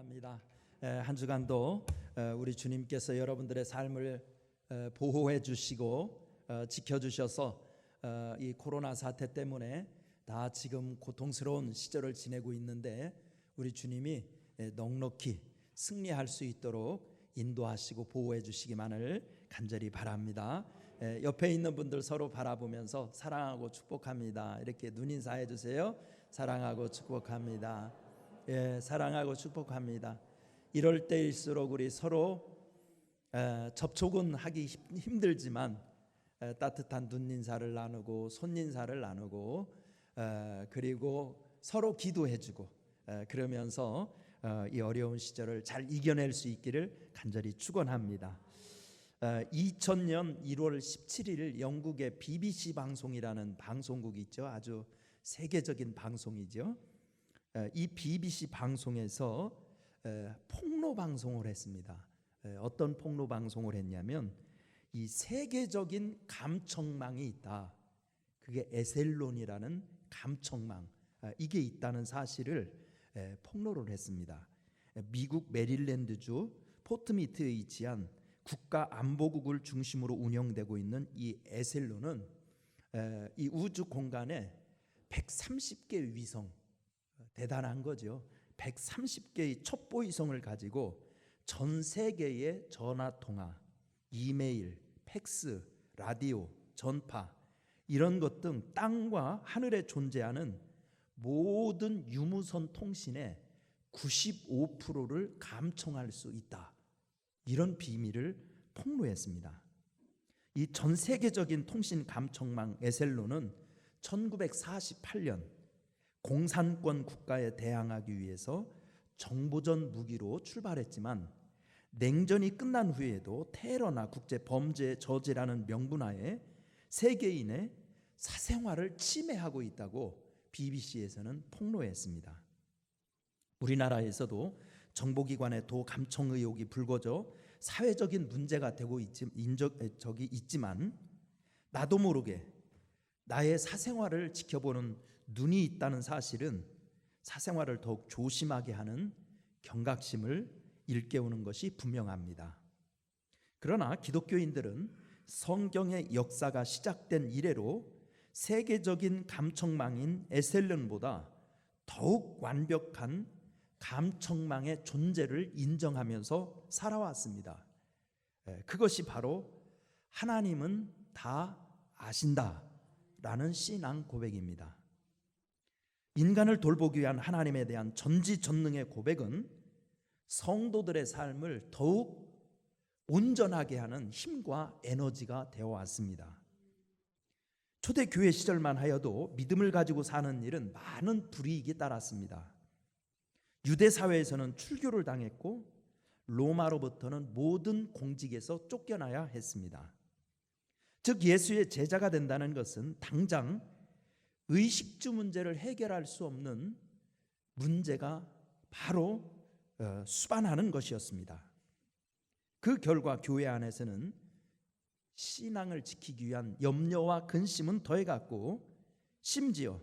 축복합니다. 한 주간도 우리 주님께서 여러분들의 삶을 보호해 주시고 지켜주셔서 이 코로나 사태 때문에 다 지금 고통스러운 시절을 지내고 있는데 우리 주님이 넉넉히 승리할 수 있도록 인도하시고 보호해 주시기만을 간절히 바랍니다. 옆에 있는 분들 서로 바라보면서 사랑하고 축복합니다. 이렇게 눈인사해 주세요. 사랑하고 축복합니다. 사랑하고 축복합니다. 이럴 때일수록 우리 서로 접촉은 하기 힘들지만 따뜻한 눈인사를 나누고 손인사를 나누고 그리고 서로 기도해주고 그러면서 이 어려운 시절을 잘 이겨낼 수 있기를 간절히 축원합니다. 2000년 1월 17일 영국의 BBC 방송이라는 방송국이 있죠. 아주 세계적인 방송이죠. 이 BBC 방송에서 폭로 방송을 했습니다. 어떤 폭로 방송을 했냐면 이 세계적인 감청망이 있다. 그게 에셀론이라는 감청망 이게 있다는 사실을 폭로를 했습니다. 미국 메릴랜드주 포트미트에 위치한 국가안보국을 중심으로 운영되고 있는 이 에셀론은 이 우주 공간에 130개의 위성, 대단한 거죠. 130개의 첩보위성을 가지고 전 세계의 전화통화, 이메일, 팩스, 라디오, 전파 이런 것 등 땅과 하늘에 존재하는 모든 유무선 통신의 95%를 감청할 수 있다. 이런 비밀을 폭로했습니다. 이 전 세계적인 통신 감청망 에셀론은 1948년 공산권 국가에 대항하기 위해서 정보전 무기로 출발했지만 냉전이 끝난 후에도 테러나 국제 범죄 저지라는 명분하에 세계인의 사생활을 침해하고 있다고 BBC에서는 폭로했습니다. 우리나라에서도 정보기관의 도감청 의혹이 불거져 사회적인 문제가 되고 있지만 나도 모르게 나의 사생활을 지켜보는 눈이 있다는 사실은 사생활을 더욱 조심하게 하는 경각심을 일깨우는 것이 분명합니다. 그러나 기독교인들은 성경의 역사가 시작된 이래로 세계적인 감청망인 에셀론보다 더욱 완벽한 감청망의 존재를 인정하면서 살아왔습니다. 그것이 바로 하나님은 다 아신다라는 신앙 고백입니다. 인간을 돌보기 위한 하나님에 대한 전지전능의 고백은 성도들의 삶을 더욱 온전하게 하는 힘과 에너지가 되어 왔습니다. 초대교회 시절만 하여도 믿음을 가지고 사는 일은 많은 불이익이 따랐습니다. 유대 사회에서는 출교를 당했고 로마로부터는 모든 공직에서 쫓겨나야 했습니다. 즉 예수의 제자가 된다는 것은 당장 의식주 문제를 해결할 수 없는 문제가 바로 수반하는 것이었습니다. 그 결과 교회 안에서는 신앙을 지키기 위한 염려와 근심은 더해갔고 심지어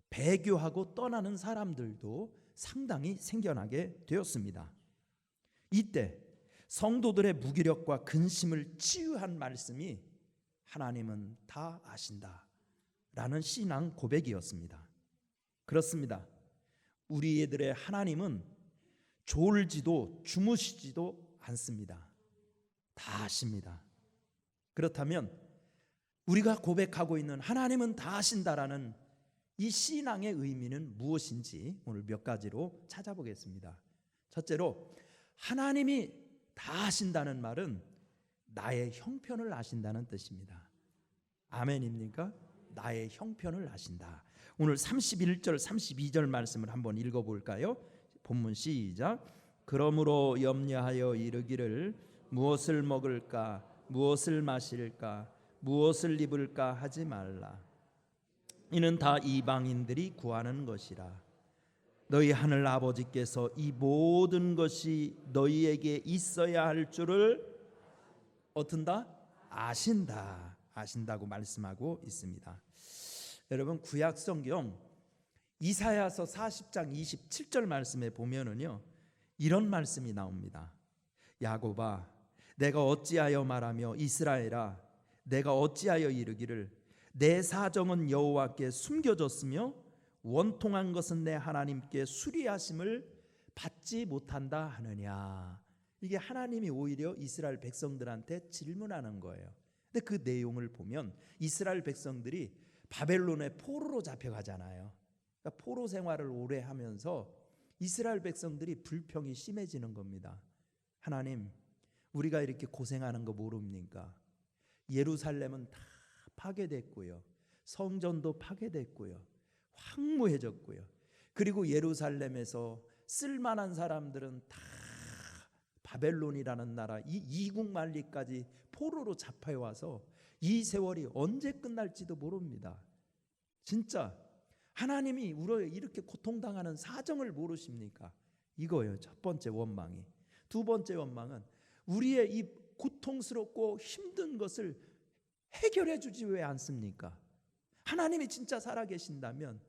배교하고 떠나는 사람들도 상당히 생겨나게 되었습니다. 이때 성도들의 무기력과 근심을 치유한 말씀이 하나님은 다 아신다 라는 신앙 고백이었습니다. 그렇습니다. 우리들의 하나님은 졸지도 주무시지도 않습니다. 다 아십니다. 그렇다면 우리가 고백하고 있는 하나님은 다 아신다라는 이 신앙의 의미는 무엇인지 오늘 몇 가지로 찾아보겠습니다. 첫째로 하나님이 다 아신다는 말은 나의 형편을 아신다는 뜻입니다. 아멘입니까? 나의 형편을 아신다. 오늘 31절 32절 말씀을 한번 읽어볼까요? 본문 시작. 그러므로 염려하여 이르기를 무엇을 먹을까 무엇을 마실까 무엇을 입을까 하지 말라. 이는 다 이방인들이 구하는 것이라. 너희 하늘 아버지께서 이 모든 것이 너희에게 있어야 할 줄을 어떤다? 아신다고 말씀하고 있습니다. 여러분 구약 성경 이사야서 40장 27절 말씀에 보면은요 이런 말씀이 나옵니다. 야곱아, 내가 어찌하여 말하며 이스라엘아, 내가 어찌하여 이르기를 내 사정은 여호와께 숨겨졌으며 원통한 것은 내 하나님께 수리하심을 받지 못한다 하느냐. 이게 하나님이 오히려 이스라엘 백성들한테 질문하는 거예요. 근데 그 내용을 보면 이스라엘 백성들이 바벨론의 포로로 잡혀가잖아요. 그러니까 포로 생활을 오래 하면서 이스라엘 백성들이 불평이 심해지는 겁니다. 하나님, 우리가 이렇게 고생하는 거 모릅니까? 예루살렘은 다 파괴됐고요, 성전도 파괴됐고요, 황무해졌고요, 그리고 예루살렘에서 쓸만한 사람들은 다 바벨론이라는 나라 이 이국 만리까지 포로로 잡혀와서 이 세월이 언제 끝날지도 모릅니다. 진짜 하나님이 우리가 이렇게 고통당하는 사정을 모르십니까? 이거예요. 첫 번째 원망이. 두 번째 원망은 우리의 이 고통스럽고 힘든 것을 해결해 주지 왜 않습니까? 하나님이 진짜 살아계신다면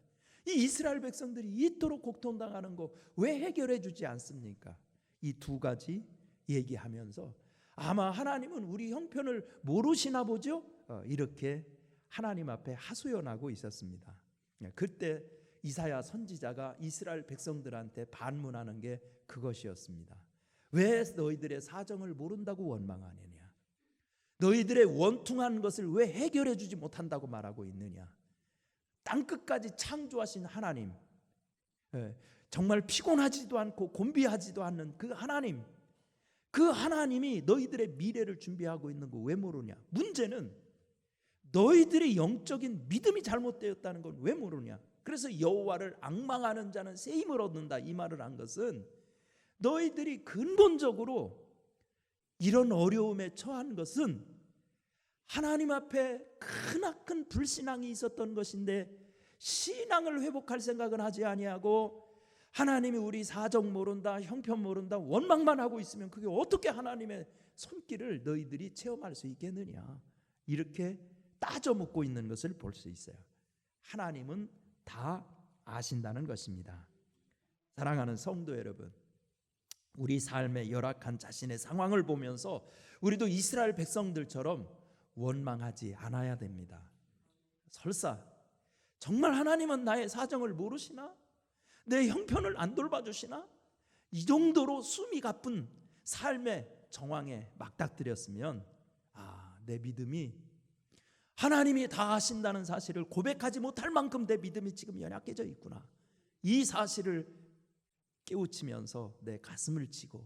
이 이스라엘 백성들이 이토록 고통당하는 거 왜 해결해 주지 않습니까? 이 두 가지 얘기하면서 아마 하나님은 우리 형편을 모르시나 보죠? 이렇게 하나님 앞에 하소연하고 있었습니다. 그때 이사야 선지자가 이스라엘 백성들한테 반문하는 게 그것이었습니다. 왜 너희들의 사정을 모른다고 원망하느냐? 너희들의 원통한 것을 왜 해결해 주지 못한다고 말하고 있느냐? 땅끝까지 창조하신 하나님, 정말 피곤하지도 않고 곤비하지도 않는 그 하나님, 그 하나님이 너희들의 미래를 준비하고 있는 거 왜 모르냐? 문제는 너희들의 영적인 믿음이 잘못되었다는 건 왜 모르냐? 그래서 여호와를 앙망하는 자는 새 힘을 얻는다, 이 말을 한 것은 너희들이 근본적으로 이런 어려움에 처한 것은 하나님 앞에 크나큰 불신앙이 있었던 것인데 신앙을 회복할 생각은 하지 아니하고 하나님이 우리 사정 모른다, 형편 모른다, 원망만 하고 있으면 그게 어떻게 하나님의 손길을 너희들이 체험할 수 있겠느냐, 이렇게 따져 묻고 있는 것을 볼 수 있어요. 하나님은 다 아신다는 것입니다. 사랑하는 성도 여러분, 우리 삶의 열악한 자신의 상황을 보면서 우리도 이스라엘 백성들처럼 원망하지 않아야 됩니다. 설사 정말 하나님은 나의 사정을 모르시나? 내 형편을 안 돌봐주시나? 이 정도로 숨이 가쁜 삶의 정황에 맞닥뜨렸으면 내 믿음이 하나님이 다 아신다는 사실을 고백하지 못할 만큼 내 믿음이 지금 연약해져 있구나, 이 사실을 깨우치면서 내 가슴을 치고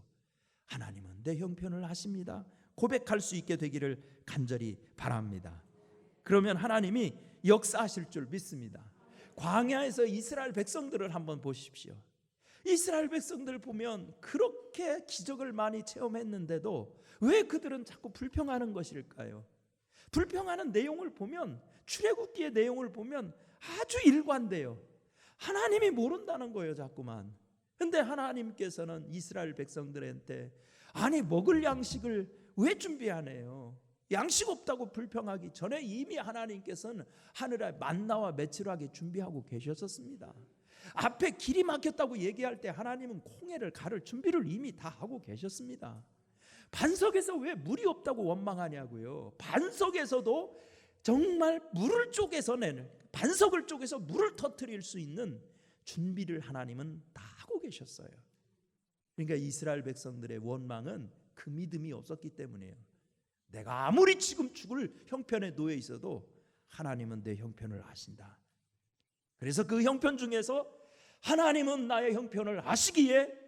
하나님은 내 형편을 아십니다 고백할 수 있게 되기를 간절히 바랍니다. 그러면 하나님이 역사하실 줄 믿습니다. 광야에서 이스라엘 백성들을 한번 보십시오. 이스라엘 백성들 보면 그렇게 기적을 많이 체험했는데도 왜 그들은 자꾸 불평하는 것일까요? 불평하는 내용을 보면, 출애굽기의 내용을 보면 아주 일관돼요. 하나님이 모른다는 거예요, 자꾸만. 근데 하나님께서는 이스라엘 백성들한테 아니 먹을 양식을 왜 준비 안 해요? 양식 없다고 불평하기 전에 이미 하나님께서는 하늘에 만나와 메추라기 준비하고 계셨었습니다. 앞에 길이 막혔다고 얘기할 때 하나님은 콩애를 가를 준비를 이미 다 하고 계셨습니다. 반석에서 왜 물이 없다고 원망하냐고요. 반석에서도 정말 물을 쪼개서는, 반석을 쪼개서 물을 터뜨릴 수 있는 준비를 하나님은 다 하고 계셨어요. 그러니까 이스라엘 백성들의 원망은 그 믿음이 없었기 때문이에요. 내가 아무리 지금 죽을 형편에 놓여 있어도 하나님은 내 형편을 아신다. 그래서 그 형편 중에서 하나님은 나의 형편을 아시기에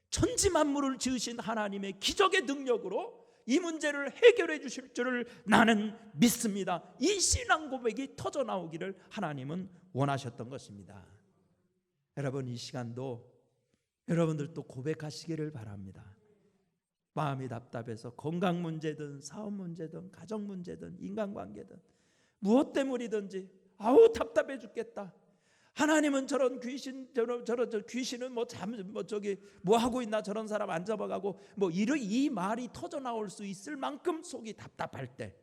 천지 만물을 지으신 하나님의 기적의 능력으로 이 문제를 해결해 주실 줄을 나는 믿습니다. 이 신앙 고백이 터져 나오기를 하나님은 원하셨던 것입니다. 여러분, 이 시간도 여러분들도 고백하시기를 바랍니다. 마음이 답답해서 건강 문제든 사업 문제든 가정 문제든 인간관계든 무엇 때문이든지 답답해 죽겠다. 하나님은 저런 귀신, 저런 귀신은 뭐 하고 있나, 저런 사람 안 잡아가고 이 말이 터져 나올 수 있을 만큼 속이 답답할 때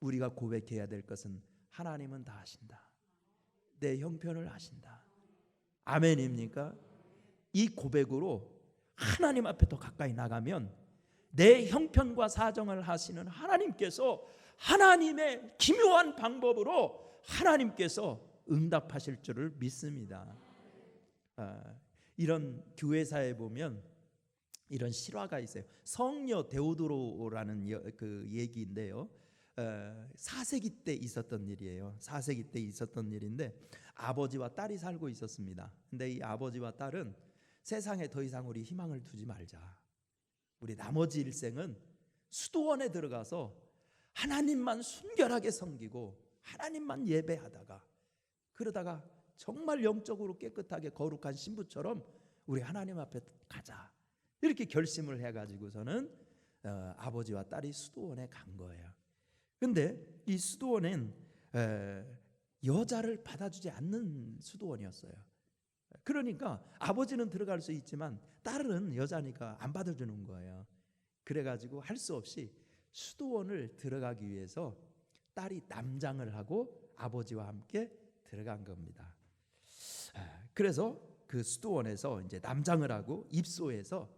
우리가 고백해야 될 것은 하나님은 다 아신다. 내 형편을 아신다. 아멘입니까? 이 고백으로 하나님 앞에 더 가까이 나가면 내 형편과 사정을 하시는 하나님께서 하나님의 기묘한 방법으로 하나님께서 응답하실 줄을 믿습니다. 이런 교회사에 보면 이런 실화가 있어요. 성녀 데오도로라는 그 얘기인데요. 4세기 때 있었던 일이에요. 4세기 때 있었던 일인데 아버지와 딸이 살고 있었습니다. 근데 이 아버지와 딸은 세상에 더 이상 우리 희망을 두지 말자. 우리 나머지 일생은 수도원에 들어가서 하나님만 순결하게 섬기고 하나님만 예배하다가 그러다가 정말 영적으로 깨끗하게 거룩한 신부처럼 우리 하나님 앞에 가자. 이렇게 결심을 해가지고서는 아버지와 딸이 수도원에 간 거예요. 근데 이 수도원은 여자를 받아주지 않는 수도원이었어요. 그러니까 아버지는 들어갈 수 있지만 딸은 여자니까 안 받아주는 거예요. 그래가지고 할 수 없이 수도원을 들어가기 위해서 딸이 남장을 하고 아버지와 함께 들어간 겁니다. 그래서 그 수도원에서 이제 남장을 하고 입소해서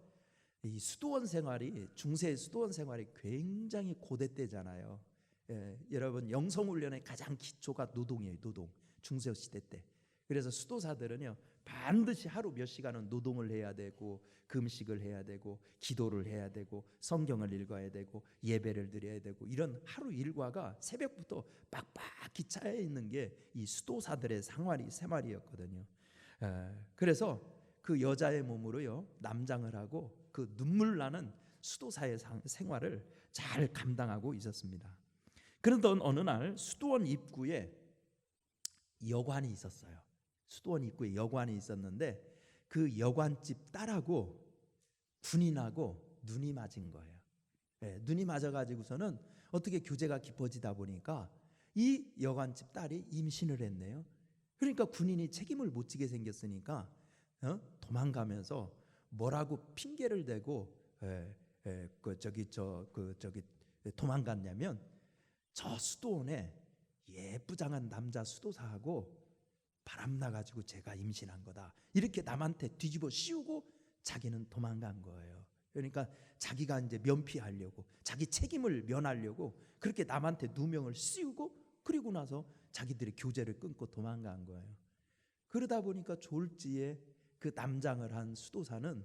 이 수도원 생활이 중세 수도원 생활이 굉장히 고대 때잖아요. 여러분 영성훈련의 가장 기초가 노동이에요. 노동. 중세 시대 때. 그래서 수도사들은요 반드시 하루 몇 시간은 노동을 해야 되고 금식을 해야 되고 기도를 해야 되고 성경을 읽어야 되고 예배를 드려야 되고 이런 하루 일과가 새벽부터 빡빡히 차여 있는 게 이 수도사들의 생활이었거든요. 그래서 그 여자의 몸으로요 남장을 하고 그 눈물 나는 수도사의 생활을 잘 감당하고 있었습니다. 그러던 어느 날 수도원 입구에 여관이 있었어요. 수도원 입구에 여관이 있었는데 그 여관집 딸하고 군인하고 눈이 맞은 거예요. 눈이 맞아가지고서는 어떻게 교제가 깊어지다 보니까 이 여관집 딸이 임신을 했네요. 그러니까 군인이 책임을 못 지게 생겼으니까 도망가면서 뭐라고 핑계를 대고 도망갔냐면 저 수도원에 예쁘장한 남자 수도사하고 바람나가지고 제가 임신한 거다 이렇게 남한테 뒤집어 씌우고 자기는 도망간 거예요. 그러니까 자기가 이제 면피하려고 자기 책임을 면하려고 그렇게 남한테 누명을 씌우고 그리고 나서 자기들의 교제를 끊고 도망간 거예요. 그러다 보니까 졸지에 그 남장을 한 수도사는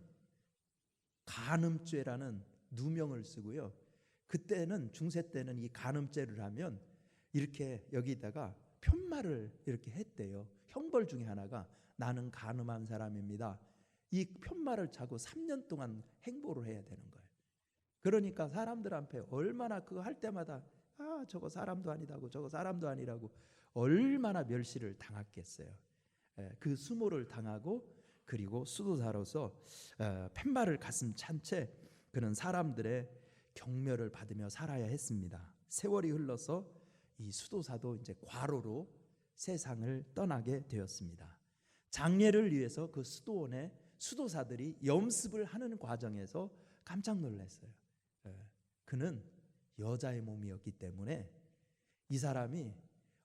간음죄라는 누명을 쓰고요. 그때는 중세 때는 이 간음죄를 하면 이렇게 여기다가 편말을 이렇게 했대요. 형벌 중에 하나가 나는 간음한 사람입니다. 이 편말을 차고 3년 동안 행보를 해야 되는 거예요. 그러니까 사람들 앞에 얼마나 그거 할 때마다 저거 사람도 아니다고 저거 사람도 아니라고 얼마나 멸시를 당했겠어요. 그 수모를 당하고 그리고 수도사로서 팻말을 가슴 찬 채 그는 사람들의 경멸을 받으며 살아야 했습니다. 세월이 흘러서 이 수도사도 이제 과로로 세상을 떠나게 되었습니다. 장례를 위해서 그 수도원에 수도사들이 염습을 하는 과정에서 깜짝 놀랐어요. 그는 여자의 몸이었기 때문에 이 사람이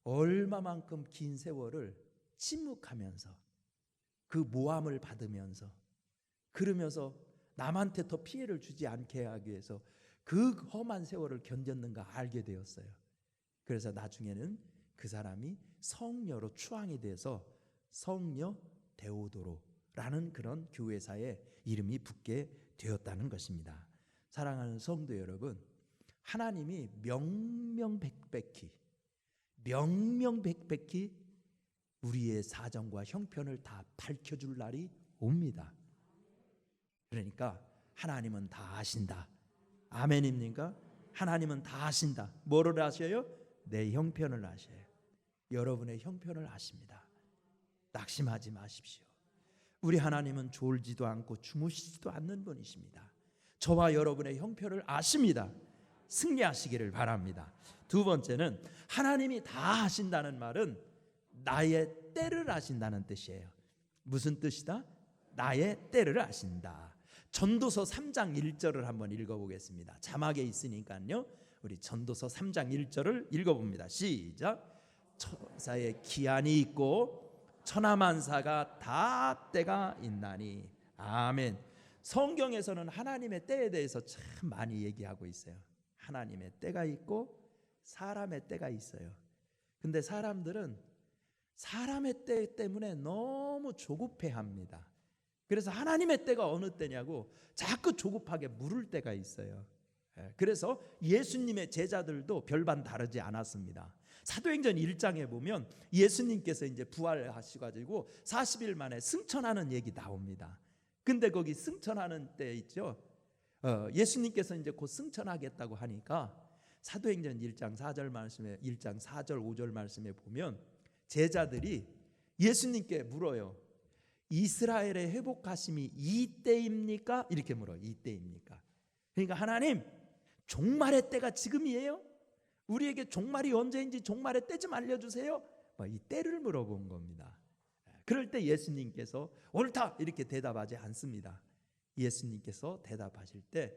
얼마만큼 긴 세월을 침묵하면서 그 모함을 받으면서 그러면서 남한테 더 피해를 주지 않게 하기 위해서 그 험한 세월을 견뎠는가 알게 되었어요. 그래서 나중에는 그 사람이 성녀로 추앙이 돼서 성녀 데오도로라는 그런 교회사의 이름이 붙게 되었다는 것입니다. 사랑하는 성도 여러분, 하나님이 명명백백히 우리의 사정과 형편을 다 밝혀줄 날이 옵니다. 그러니까 하나님은 다 아신다. 아멘입니까? 하나님은 다 아신다. 뭐를 아셔요? 내 형편을 아셔요. 여러분의 형편을 아십니다. 낙심하지 마십시오. 우리 하나님은 졸지도 않고 주무시지도 않는 분이십니다. 저와 여러분의 형편을 아십니다. 승리하시기를 바랍니다. 두 번째는 하나님이 다 아신다는 말은 나의 때를 아신다는 뜻이에요. 무슨 뜻이다? 나의 때를 아신다. 전도서 3장 1절을 한번 읽어보겠습니다. 자막에 있으니까요. 우리 전도서 3장 1절을 읽어봅니다. 시작. 천사의 기한이 있고 천하만사가 다 때가 있나니. 아멘. 성경에서는 하나님의 때에 대해서 참 많이 얘기하고 있어요. 하나님의 때가 있고 사람의 때가 있어요. 근데 사람들은 사람의 때 때문에 너무 조급해합니다. 그래서 하나님의 때가 어느 때냐고 자꾸 조급하게 물을 때가 있어요. 그래서 예수님의 제자들도 별반 다르지 않았습니다. 사도행전 1장에 보면 예수님께서 이제 부활하셔가지고 40일 만에 승천하는 얘기 나옵니다. 근데 거기 승천하는 때 있죠. 예수님께서 이제 곧 승천하겠다고 하니까 사도행전 1장 4절 말씀에 1장 4절 5절 말씀에 보면 제자들이 예수님께 물어요. 이스라엘의 회복하심이 이때입니까? 이렇게 물어요. 이때입니까? 그러니까 하나님, 종말의 때가 지금이에요? 우리에게 종말이 언제인지 종말의 때 좀 알려주세요. 이 때를 물어본 겁니다. 그럴 때 예수님께서 옳다 이렇게 대답하지 않습니다. 예수님께서 대답하실 때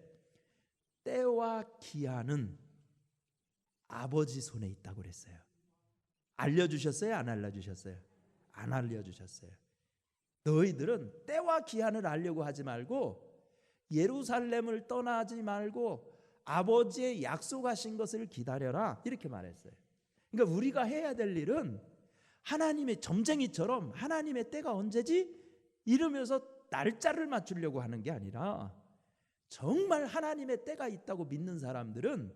때와 기한은 아버지 손에 있다고 그랬어요. 알려주셨어요? 안 알려주셨어요? 안 알려주셨어요. 너희들은 때와 기한을 알려고 하지 말고 예루살렘을 떠나지 말고 아버지의 약속하신 것을 기다려라 이렇게 말했어요. 그러니까 우리가 해야 될 일은 하나님의 점쟁이처럼 하나님의 때가 언제지? 이러면서 날짜를 맞추려고 하는 게 아니라 정말 하나님의 때가 있다고 믿는 사람들은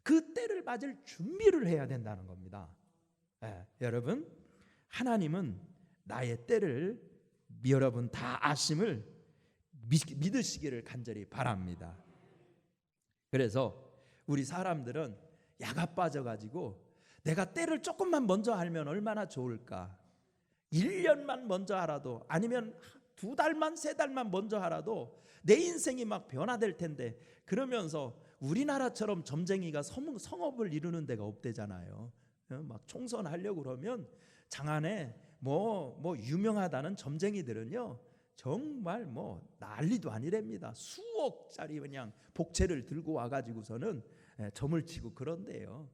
그 때를 맞을 준비를 해야 된다는 겁니다. 여러분, 하나님은 나의 때를 여러분 다 아심을 믿으시기를 간절히 바랍니다. 그래서 우리 사람들은 야가 빠져가지고 내가 때를 조금만 먼저 알면 얼마나 좋을까? 1년만 먼저 알아도 아니면 2달만 3달만 먼저 알아도 내 인생이 막 변화될 텐데 그러면서 우리나라처럼 점쟁이가 성업을 이루는 데가 없대잖아요. 막 총선하려고 그러면 장안에 뭐 유명하다는 점쟁이들은요 정말 난리도 아니랍니다. 수억짜리 그냥 복채를 들고 와가지고서는 점을 치고 그런데요.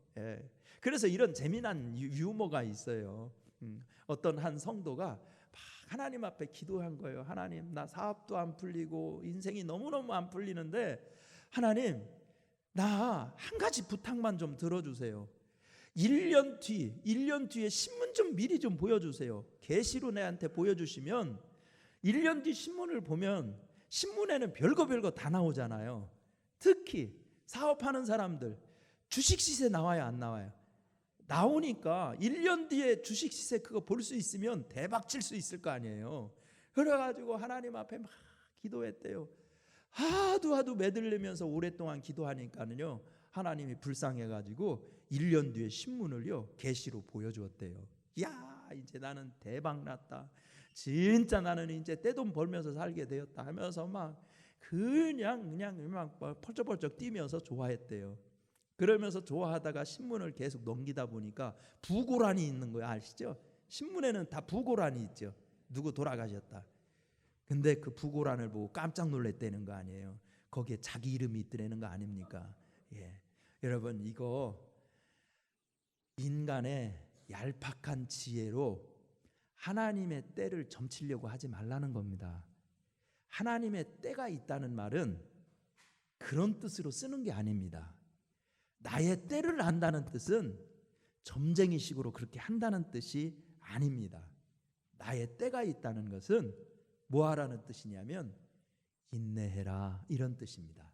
그래서 이런 재미난 유머가 있어요. 어떤 한 성도가 막 하나님 앞에 기도한 거예요. 하나님, 나 사업도 안 풀리고 인생이 너무너무 안 풀리는데 하나님, 나 한 가지 부탁만 좀 들어주세요. 1년 뒤에 신문 좀 미리 좀 보여주세요. 계시로 내한테 보여주시면 1년 뒤 신문을 보면 신문에는 별거 다 나오잖아요. 특히 사업하는 사람들 주식 시세 나와요, 안 나와요? 나오니까 1년 뒤에 주식 시세 그거 볼 수 있으면 대박 칠 수 있을 거 아니에요. 그래가지고 하나님 앞에 막 기도했대요. 하도 매들리면서 오랫동안 기도하니까는요 하나님이 불쌍해가지고 1년 뒤에 신문을요 계시로 보여주었대요. 야, 이제 나는 대박 났다. 진짜 나는 이제 떼돈 벌면서 살게 되었다 하면서 막 그냥 막 펄쩍펄쩍 뛰면서 좋아했대요. 그러면서 좋아하다가 신문을 계속 넘기다 보니까 부고란이 있는 거예요. 아시죠? 신문에는 다 부고란이 있죠. 누구 돌아가셨다. 근데 그 부고란을 보고 깜짝 놀랐다는 거 아니에요. 거기에 자기 이름이 있더라는 거 아닙니까? 여러분, 이거 인간의 얄팍한 지혜로 하나님의 때를 점치려고 하지 말라는 겁니다. 하나님의 때가 있다는 말은 그런 뜻으로 쓰는 게 아닙니다. 나의 때를 안다는 뜻은 점쟁이식으로 그렇게 한다는 뜻이 아닙니다. 나의 때가 있다는 것은 뭐 하라는 뜻이냐면 인내해라 이런 뜻입니다.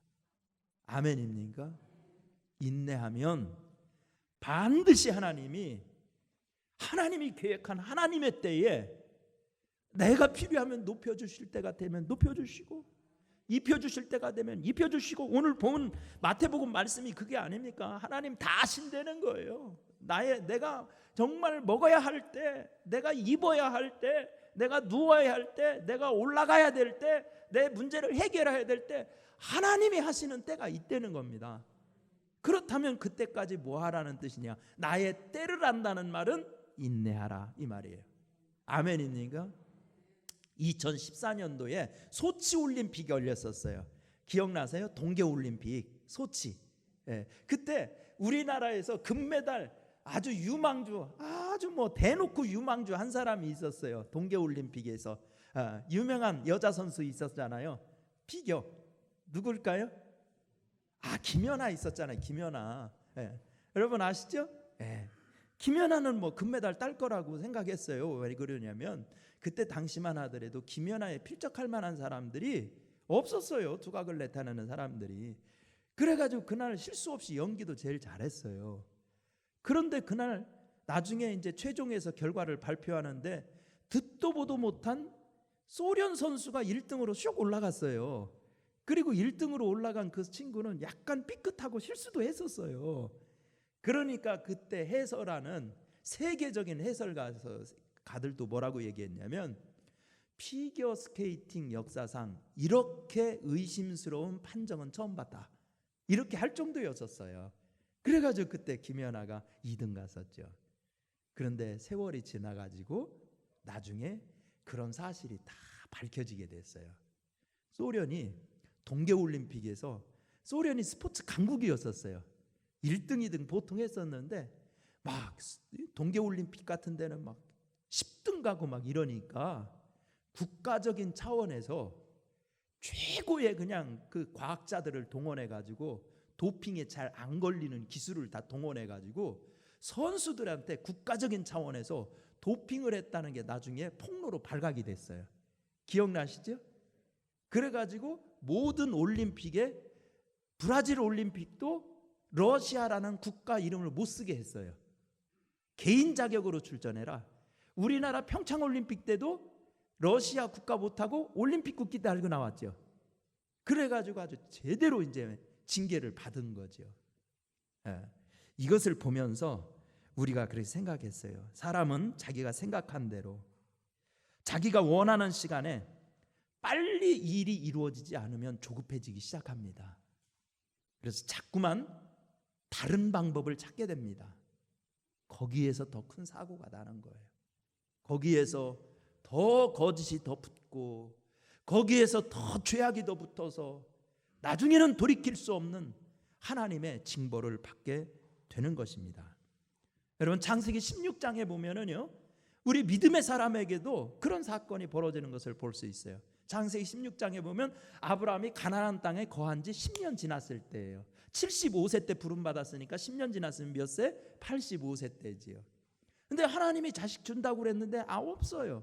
아멘입니까? 인내하면 반드시 하나님이 계획한 하나님의 때에 내가 필요하면 높여주실 때가 되면 높여주시고 입혀주실 때가 되면 입혀주시고, 오늘 본 마태복음 말씀이 그게 아닙니까? 하나님 다 하신다는 거예요. 내가 정말 먹어야 할 때, 내가 입어야 할 때, 내가 누워야 할 때, 내가 올라가야 될 때, 내 문제를 해결해야 될 때 하나님이 하시는 때가 있다는 겁니다. 그렇다면 그때까지 뭐 하라는 뜻이냐? 나의 때를 안다는 말은 인내하라 이 말이에요. 아멘입니까? 2014년도에 소치 올림픽이 열렸었어요. 기억나세요? 동계 올림픽 소치. 그때 우리나라에서 금메달 아주 유망주, 아주 대놓고 유망주 한 사람이 있었어요. 동계 올림픽에서 유명한 여자 선수 있었잖아요. 피겨 누굴까요? 김연아 있었잖아요. 김연아. 예. 여러분 아시죠? 예. 김연아는 뭐 금메달 딸 거라고 생각했어요. 왜 그러냐면 그때 당시만 하더라도 김연아에 필적할 만한 사람들이 없었어요. 두각을 나타내는 사람들이. 그래가지고 그날 실수 없이 연기도 제일 잘했어요. 그런데 그날 나중에 이제 최종에서 결과를 발표하는데 듣도 보도 못한 소련 선수가 1등으로 슉 올라갔어요. 그리고 1등으로 올라간 그 친구는 약간 삐끗하고 실수도 했었어요. 그러니까 그때 해설하는 세계적인 해설가들도 뭐라고 얘기했냐면 피겨 스케이팅 역사상 이렇게 의심스러운 판정은 처음 봤다. 이렇게 할 정도였었어요. 그래가지고 그때 김연아가 2등 갔었죠. 그런데 세월이 지나가지고 나중에 그런 사실이 다 밝혀지게 됐어요. 소련이 동계올림픽에서 소련이 스포츠 강국이었었어요. 1등, 2등 보통 했었는데 막 동계올림픽 같은 데는 막 10등 가고 막 이러니까 국가적인 차원에서 최고의 그냥 그 과학자들을 동원해 가지고 도핑에 잘 안 걸리는 기술을 다 동원해 가지고 선수들한테 국가적인 차원에서 도핑을 했다는 게 나중에 폭로로 발각이 됐어요. 기억나시죠? 그래가지고 모든 올림픽에 브라질 올림픽도 러시아라는 국가 이름을 못 쓰게 했어요. 개인 자격으로 출전해라. 우리나라 평창 올림픽 때도 러시아 국가 못하고 올림픽 국기 달고 나왔죠. 그래가지고 아주 제대로 이제 징계를 받은 거죠. 이것을 보면서 우리가 그렇게 생각했어요. 사람은 자기가 생각한 대로 자기가 원하는 시간에 빨리 일이 이루어지지 않으면 조급해지기 시작합니다. 그래서 자꾸만 다른 방법을 찾게 됩니다. 거기에서 더 큰 사고가 나는 거예요. 거기에서 더 거짓이 더 붙고 거기에서 더 죄악이 더 붙어서 나중에는 돌이킬 수 없는 하나님의 징벌을 받게 되는 것입니다. 여러분 창세기 16장에 보면은요, 우리 믿음의 사람에게도 그런 사건이 벌어지는 것을 볼 수 있어요. 창세기 16장에 보면 아브라함이 가나안 땅에 거한 지 10년 지났을 때예요. 75세 때 부름 받았으니까 10년 지났으면 몇 세? 85세 때지요. 근데 하나님이 자식 준다고 그랬는데 없어요.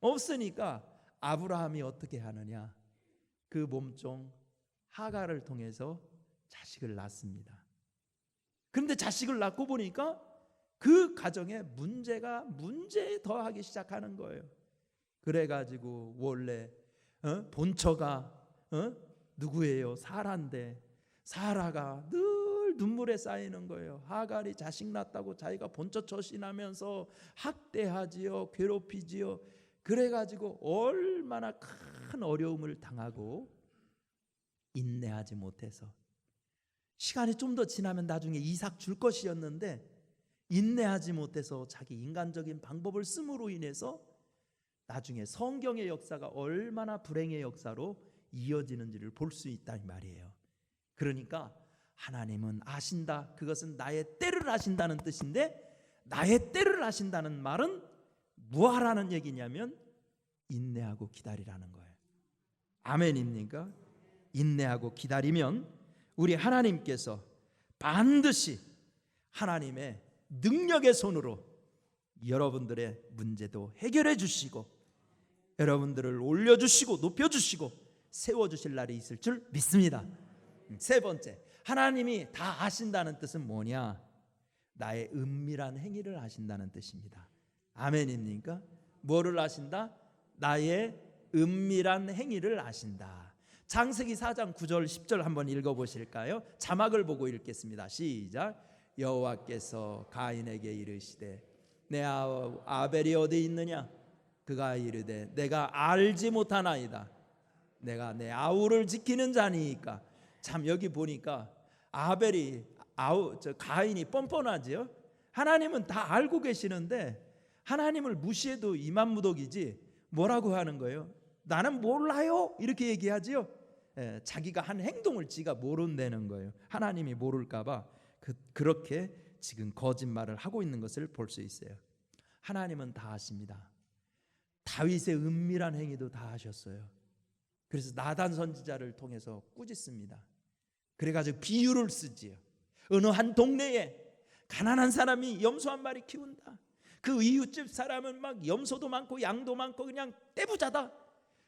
없으니까 아브라함이 어떻게 하느냐? 그 몸종 하갈을 통해서 자식을 낳습니다. 그런데 자식을 낳고 보니까 그 가정에 문제에 더하기 시작하는 거예요. 그래가지고 원래 본처가 누구예요? 사라인데 사라가 늘 눈물에 쌓이는 거예요. 하갈이 자식 낳았다고 자기가 본처 처신하면서 학대하지요, 괴롭히지요. 그래가지고 얼마나 큰 어려움을 당하고 인내하지 못해서 시간이 좀 더 지나면 나중에 이삭 줄 것이었는데 인내하지 못해서 자기 인간적인 방법을 씀으로 인해서 나중에 성경의 역사가 얼마나 불행의 역사로 이어지는지를 볼 수 있다 이 말이에요. 그러니까 하나님은 아신다. 그것은 나의 때를 아신다는 뜻인데 나의 때를 아신다는 말은 뭐하라는 얘기냐면 인내하고 기다리라는 거예요. 아멘입니까? 인내하고 기다리면 우리 하나님께서 반드시 하나님의 능력의 손으로 여러분들의 문제도 해결해 주시고 여러분들을 올려주시고 높여주시고 세워주실 날이 있을 줄 믿습니다. 세 번째, 하나님이 다 아신다는 뜻은 뭐냐? 나의 은밀한 행위를 아신다는 뜻입니다. 아멘입니까? 뭐를 아신다? 나의 은밀한 행위를 아신다. 창세기 4장 9절 10절 한번 읽어보실까요? 자막을 보고 읽겠습니다. 시작. 여호와께서 가인에게 이르시되 내 아벨이 어디 있느냐? 그가 이르되 내가 알지 못하나이다. 내가 내 아우를 지키는 자니까. 참 여기 보니까 가인이 뻔뻔하지요. 하나님은 다 알고 계시는데 하나님을 무시해도 이만무덕이지 뭐라고 하는 거예요? 나는 몰라요 이렇게 얘기하지요. 자기가 한 행동을 지가 모른다는 거예요. 하나님이 모를까 봐 그렇게 지금 거짓말을 하고 있는 것을 볼 수 있어요. 하나님은 다 아십니다. 다윗의 은밀한 행위도 다 아셨어요. 그래서 나단 선지자를 통해서 꾸짖습니다. 그래가지고 비유를 쓰지요. 어느 한 동네에 가난한 사람이 염소 한 마리 키운다. 그 이웃집 사람은 막 염소도 많고 양도 많고 그냥 떼부자다.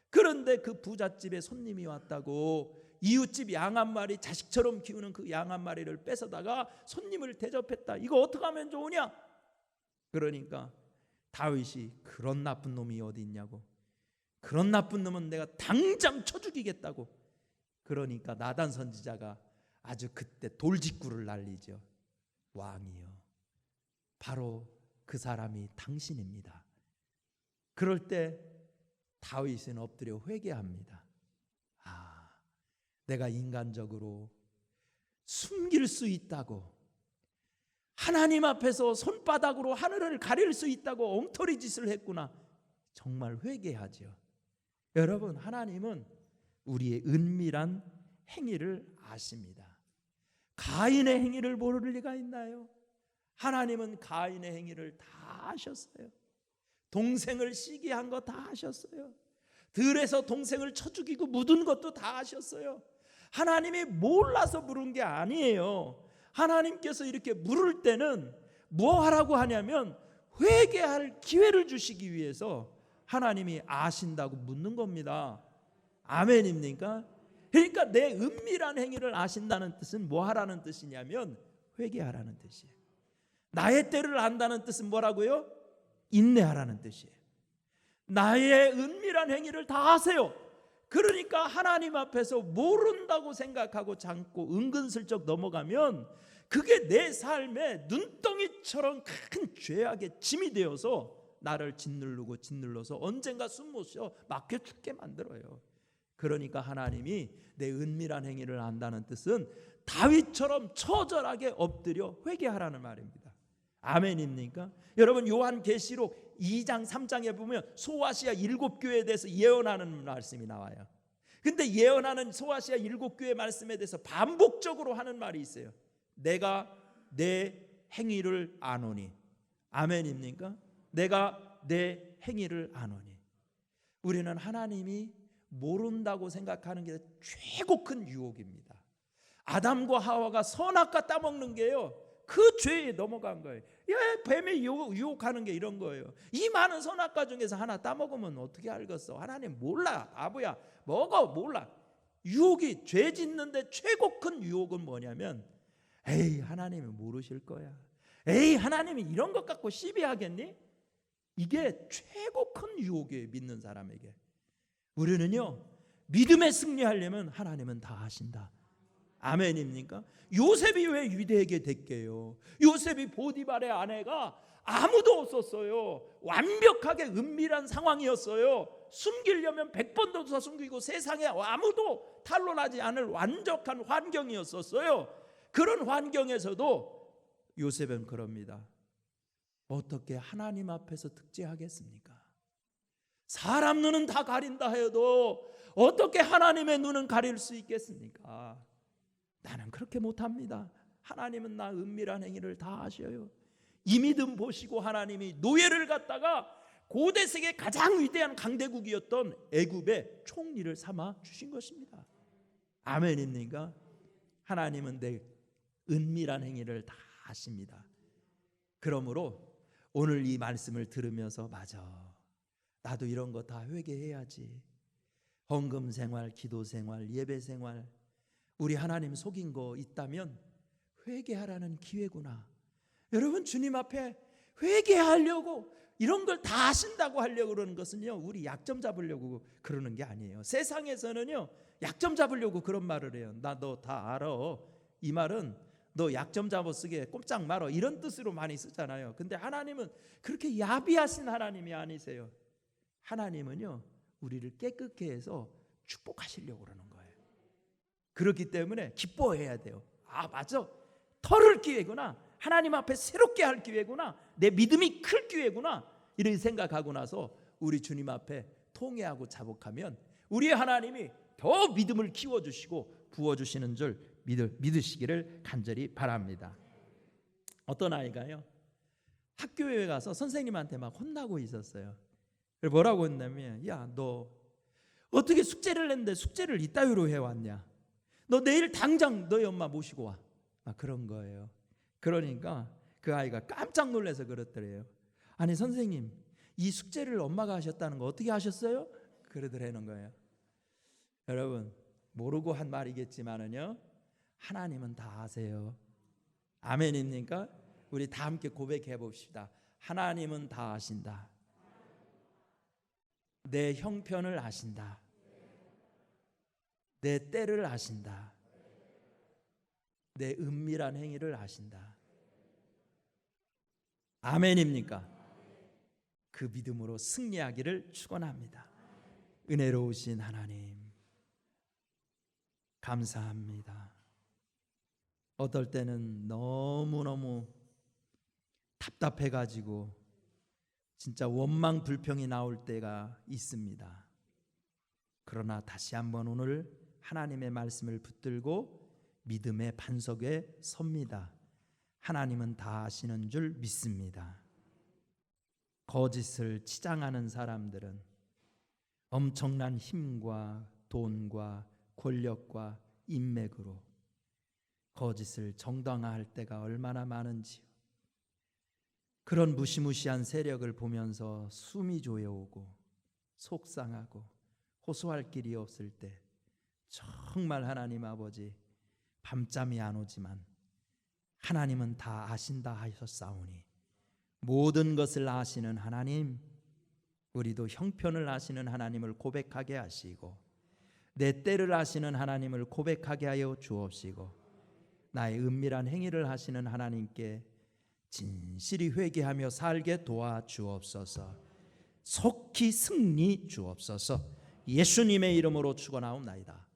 그런데 그 부잣집에 손님이 왔다고 이웃집 양 한 마리, 자식처럼 키우는 그 양 한 마리를 뺏어다가 손님을 대접했다. 이거 어떻게 하면 좋으냐? 그러니까 다윗이 그런 나쁜 놈이 어디 있냐고, 그런 나쁜 놈은 내가 당장 쳐 죽이겠다고. 그러니까 나단 선지자가 아주 그때 돌직구를 날리죠. 왕이여, 바로 그 사람이 당신입니다. 그럴 때 다윗은 엎드려 회개합니다. 내가 인간적으로 숨길 수 있다고, 하나님 앞에서 손바닥으로 하늘을 가릴 수 있다고 엉터리 짓을 했구나. 정말 회개하죠. 여러분, 하나님은 우리의 은밀한 행위를 아십니다. 가인의 행위를 모를 리가 있나요? 하나님은 가인의 행위를 다 아셨어요. 동생을 시기한 거 다 아셨어요. 들에서 동생을 쳐 죽이고 묻은 것도 다 아셨어요. 하나님이 몰라서 물은 게 아니에요. 하나님께서 이렇게 물을 때는 뭐 하라고 하냐면 회개할 기회를 주시기 위해서 하나님이 아신다고 묻는 겁니다. 아멘입니까? 그러니까 내 은밀한 행위를 아신다는 뜻은 뭐 하라는 뜻이냐면 회개하라는 뜻이에요. 나의 때를 안다는 뜻은 뭐라고요? 인내하라는 뜻이에요. 나의 은밀한 행위를 다 아세요. 그러니까 하나님 앞에서 모른다고 생각하고 참고 은근슬쩍 넘어가면 그게 내 삶에 눈덩이처럼 큰 죄악의 짐이 되어서 나를 짓눌러서 언젠가 숨 못 쉬어 막혀 죽게 만들어요. 그러니까 하나님이 내 은밀한 행위를 안다는 뜻은 다윗처럼 처절하게 엎드려 회개하라는 말입니다. 아멘입니까? 여러분, 요한계시록 2장 3장에 보면 소아시아 7교회에 대해서 예언하는 말씀이 나와요. 근데 예언하는 소아시아 7교회 말씀에 대해서 반복적으로 하는 말이 있어요. 내가 내 행위를 아노니. 아멘입니까? 내가 내 행위를 아노니. 우리는 하나님이 모른다고 생각하는 게 최고 큰 유혹입니다. 아담과 하와가 선악과 따먹는 게요, 그 죄에 넘어간 거예요. 뱀이 유혹하는 게 이런 거예요. 이 많은 선악과 중에서 하나 따먹으면 어떻게 알겠어? 하나님 몰라, 바보야. 먹어, 몰라. 유혹이, 죄 짓는데 최고 큰 유혹은 뭐냐면, 에이, 하나님이 모르실 거야. 에이, 하나님이 이런 것 갖고 시비하겠니? 이게 최고 큰 유혹이에요, 믿는 사람에게. 우리는요, 믿음에 승리하려면 하나님은 다 하신다. 아멘입니까? 요셉이 왜 위대하게 됐게요? 요셉이 보디발의 아내가 아무도 없었어요. 완벽하게 은밀한 상황이었어요. 숨기려면 100번도 더 숨기고 세상에 아무도 탄로나지 않을 완벽한 환경이었었어요. 그런 환경에서도 요셉은 그럽니다. 어떻게 하나님 앞에서 득제하겠습니까? 사람 눈은 다 가린다 해도 어떻게 하나님의 눈은 가릴 수 있겠습니까? 나는 그렇게 못합니다. 하나님은 나 은밀한 행위를 다 아셔요. 이 믿음 보시고 하나님이 노예를 갖다가 고대 세계 가장 위대한 강대국이었던 애굽의 총리를 삼아 주신 것입니다. 아멘입니까? 하나님은 내 은밀한 행위를 다 아십니다. 그러므로 오늘 이 말씀을 들으면서 맞아, 나도 이런 거 다 회개해야지. 헌금 생활, 기도 생활, 예배 생활, 우리 하나님 속인 거 있다면 회개하라는 기회구나. 여러분, 주님 앞에 회개하려고 이런 걸 다 하신다고 하려고 그러는 것은요, 우리 약점 잡으려고 그러는 게 아니에요. 세상에서는요, 약점 잡으려고 그런 말을 해요. 나 너 다 알아. 이 말은 너 약점 잡아 쓰게 꼼짝 말어, 이런 뜻으로 많이 쓰잖아요. 근데 하나님은 그렇게 야비하신 하나님이 아니세요. 하나님은요, 우리를 깨끗게 해서 축복하시려고 그러는 거예요. 그렇기 때문에 기뻐해야 돼요. 아, 맞아, 털을 기회구나, 하나님 앞에 새롭게 할 기회구나, 내 믿음이 클 기회구나, 이렇게 생각하고 나서 우리 주님 앞에 통회하고 자복하면 우리 하나님이 더 믿음을 키워주시고 부어주시는 줄 믿으시기를 간절히 바랍니다. 어떤 아이가요, 학교에 가서 선생님한테 막 혼나고 있었어요. 뭐라고 했냐면, 야, 너 어떻게 숙제를 냈는데 숙제를 이따위로 해왔냐? 너 내일 당장 너희 엄마 모시고 와. 그런 거예요. 그러니까 그 아이가 깜짝 놀라서 그렇더래요. 아니 선생님, 이 숙제를 엄마가 하셨다는 거 어떻게 하셨어요? 그러더라는 거예요. 여러분, 모르고 한 말이겠지만은요, 하나님은 다 아세요. 아멘입니까? 우리 다 함께 고백해 봅시다. 하나님은 다 아신다. 내 형편을 아신다. 내 때를 아신다. 내 은밀한 행위를 아신다. 아멘입니까? 그 믿음으로 승리하기를 축원합니다. 은혜로우신 하나님, 감사합니다. 어떨 때는 너무너무 답답해가지고 진짜 원망 불평이 나올 때가 있습니다. 그러나 다시 한번 오늘 하나님의 말씀을 붙들고 믿음의 반석에 섭니다. 하나님은 다 아시는 줄 믿습니다. 거짓을 치장하는 사람들은 엄청난 힘과 돈과 권력과 인맥으로 거짓을 정당화할 때가 얼마나 많은지요. 그런 무시무시한 세력을 보면서 숨이 조여오고 속상하고 호소할 길이 없을 때 정말 하나님 아버지 밤잠이 안 오지만 하나님은 다 아신다 하셨사오니 모든 것을 아시는 하나님, 우리도 형편을 아시는 하나님을 고백하게 하시고 내 때를 아시는 하나님을 고백하게 하여 주옵시고 나의 은밀한 행위를 하시는 하나님께 진실이 회개하며 살게 도와주옵소서. 속히 승리 주옵소서. 예수님의 이름으로 축원하옵나이다.